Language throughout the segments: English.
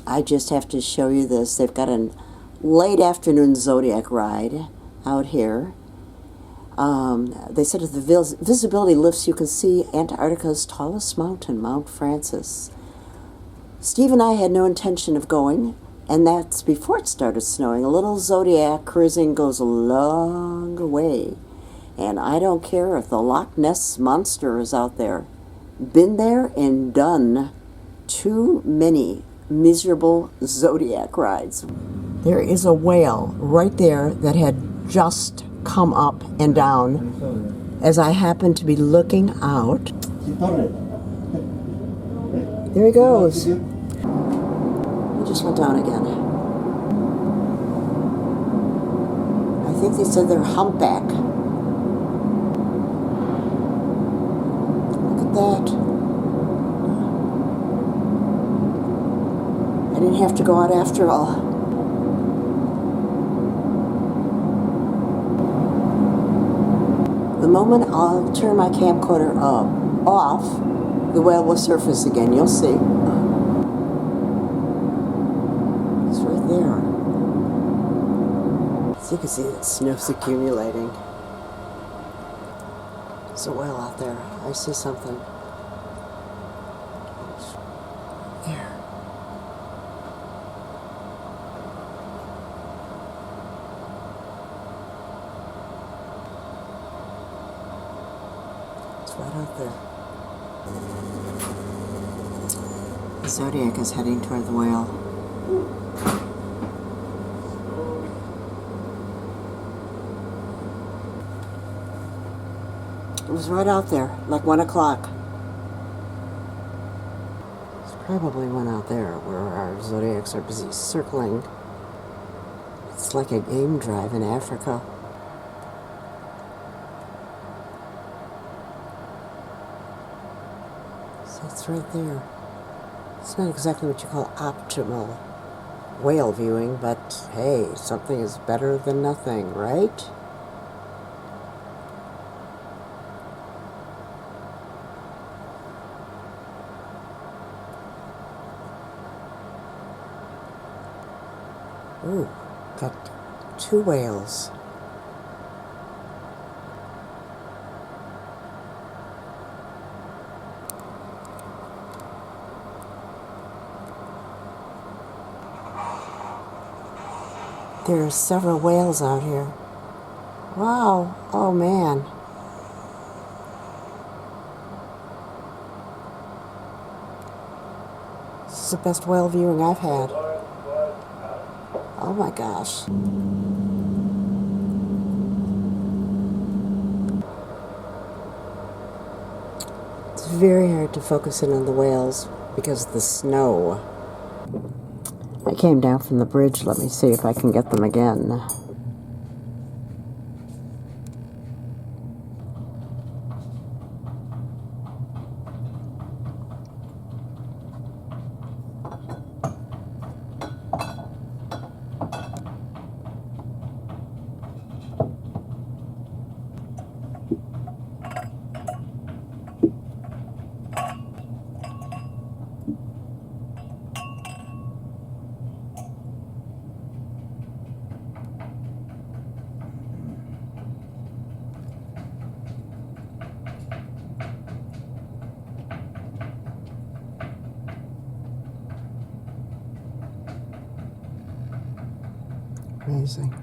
I just have to show you this. They've got a late afternoon zodiac ride out here. They said if the visibility lifts, you can see Antarctica's tallest mountain, Mount Francis. Steve and I had no intention of going, and that's before it started snowing. A little zodiac cruising goes a long way, and I don't care if the Loch Ness Monster is out there. Been there and done too many miserable zodiac rides. There is a whale right there that had just come up and down as I happened to be looking out. There he goes. He just went down again. I think they said they're humpback. Look at that. I didn't have to go out after all. The moment I'll turn my camcorder off, the whale will surface again. You'll see. It's right there. So you can see that snow's accumulating. There's a whale out there. I see something. There. Right out there. The zodiac is heading toward the whale. It was right out there, like 1 o'clock. There's probably one out there where our zodiacs are busy circling. It's like a game drive in Africa. It's right there. It's not exactly what you call optimal whale viewing, but hey, something is better than nothing, right? Ooh, got 2 whales. There are several whales out here. Wow. Oh, man. This is the best whale viewing I've had. Oh, my gosh. It's very hard to focus in on the whales because of the snow. I came down from the bridge. Let me see if I can get them again. Amazing.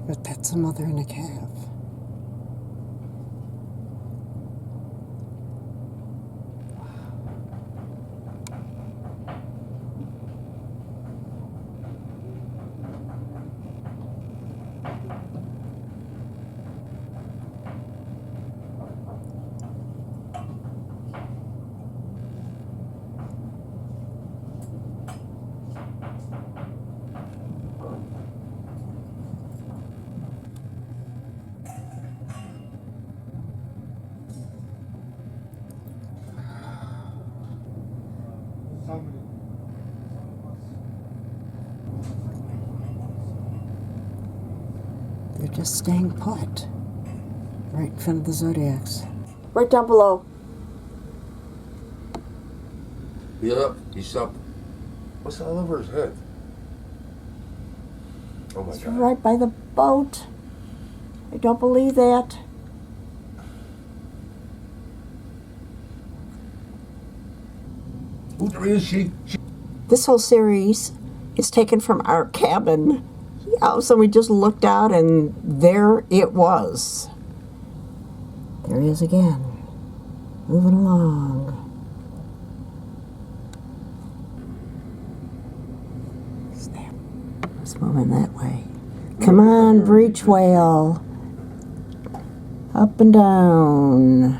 But that's a mother and a calf. They're just staying put right in front of the zodiacs. Right down below. Get up. He's up. What's all over his head? Oh my It's God. right by the boat. I don't believe that. Who is she? This whole series is taken from our cabin. Yeah, so we just looked out and there it was. There he is again, moving along. He's there. He's moving that way. Come on, breech whale. Up and down.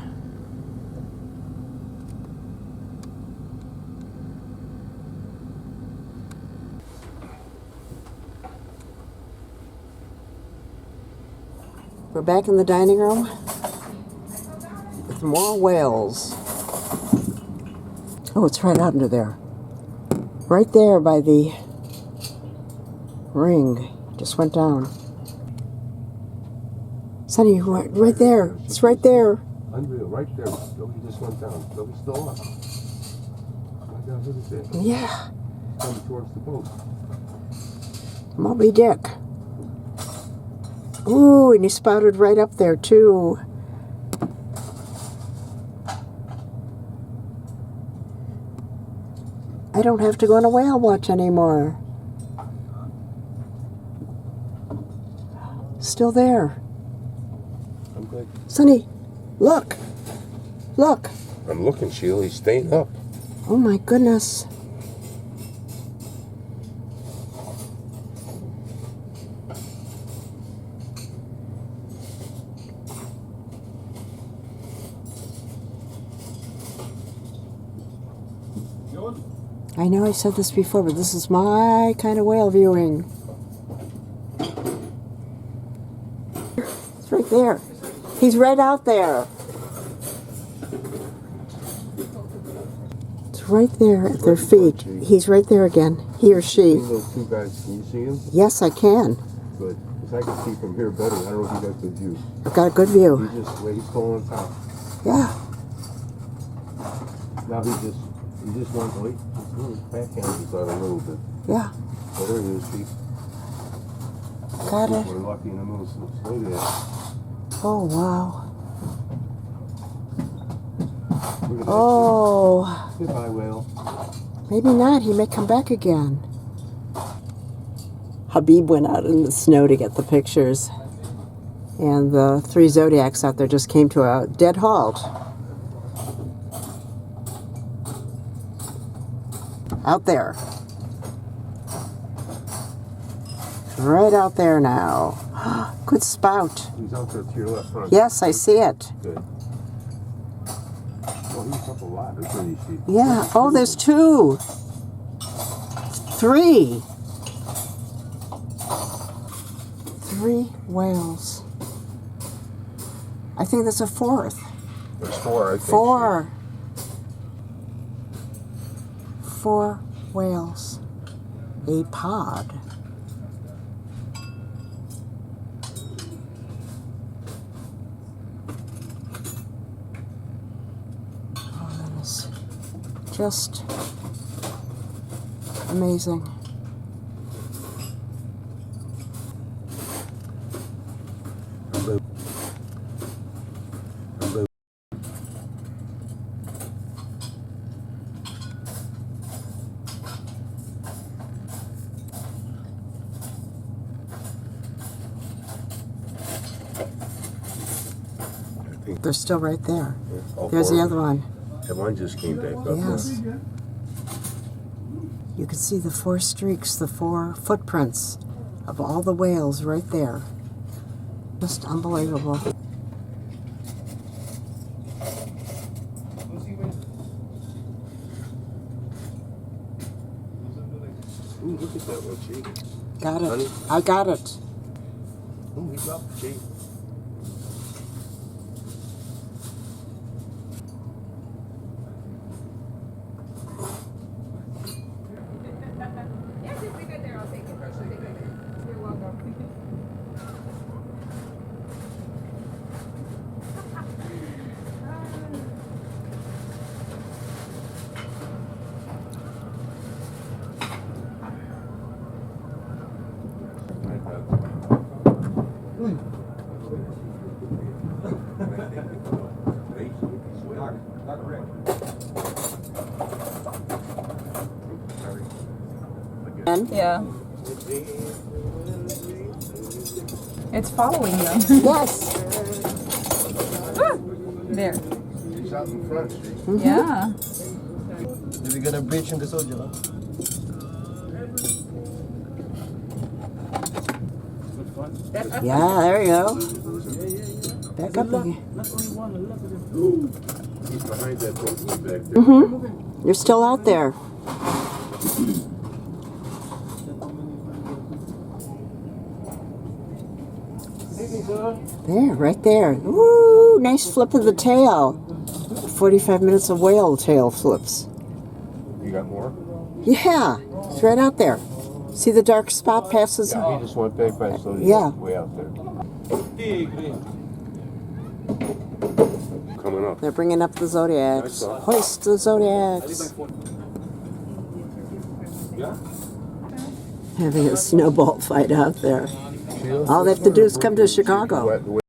We're back in the dining room with more whales. Oh, it's right under there. Right there by the ring. Just went down. Sonny, right there. It's right there. Unreal. Right there. Nobody just went down. Nobody's still up. Right down to the bit. Yeah. Coming towards the boat. Moby Dick. Ooh, and he spouted right up there, too. I don't have to go on a whale watch anymore. Still there. I'm good. Sonny, look. Look. I'm looking, Sheila. He's staying up. Oh, my goodness. I know I said this before, but this is my kind of whale viewing. It's right there. He's right out there. It's right there at their feet. He's right there again. He or she. Those two guys, can you see them? Yes, I can. Good. Because I can see from here better. I don't know if you got good view. I've got a good view. He's going on top. Yeah. Now he just went late. His backhanded out a little bit. Yeah. Oh, there he is, Chief. Got it. We're lucky in the middle of slow there. Oh, wow. Look at that. Oh. Goodbye, whale. Maybe not. He may come back again. Habib went out in the snow to get the pictures. And the three zodiacs out there just came to a dead halt. Out there. Right out there now. Good spout. He's out there to your left front. Yes, I see it. Good. Oh, he's up a lot. That's what you see. Yeah. Oh, there's two. Three. Three whales. I think there's a fourth. There's four, I think. Four. Four whales. A pod. Oh, that is just amazing. They're still right there. Yeah, all There's four the of other one. them. That one just came back up. Yes. You can see the 4 streaks, the 4 footprints of all the whales right there. Just unbelievable. Ooh, look at that one, G. Got it. Honey? I got it. Ooh, he dropped the G. Yeah. It's following them. Yes. There. He's out in front, G. Yeah. We're gonna bridge in the soldier. Yeah, there you go. Back up again. He's behind that boat back there. You're still out there. There, right there. Woo! Nice flip of the tail. 45 minutes of whale tail flips. You got more? Yeah, it's right out there. See the dark spot passes? Yeah, he just went back by, so he's Yeah. way out there. Coming up. They're bringing up the zodiacs. Hoist the zodiacs. Having a snowball fight out there. All they have to do is come to Chicago.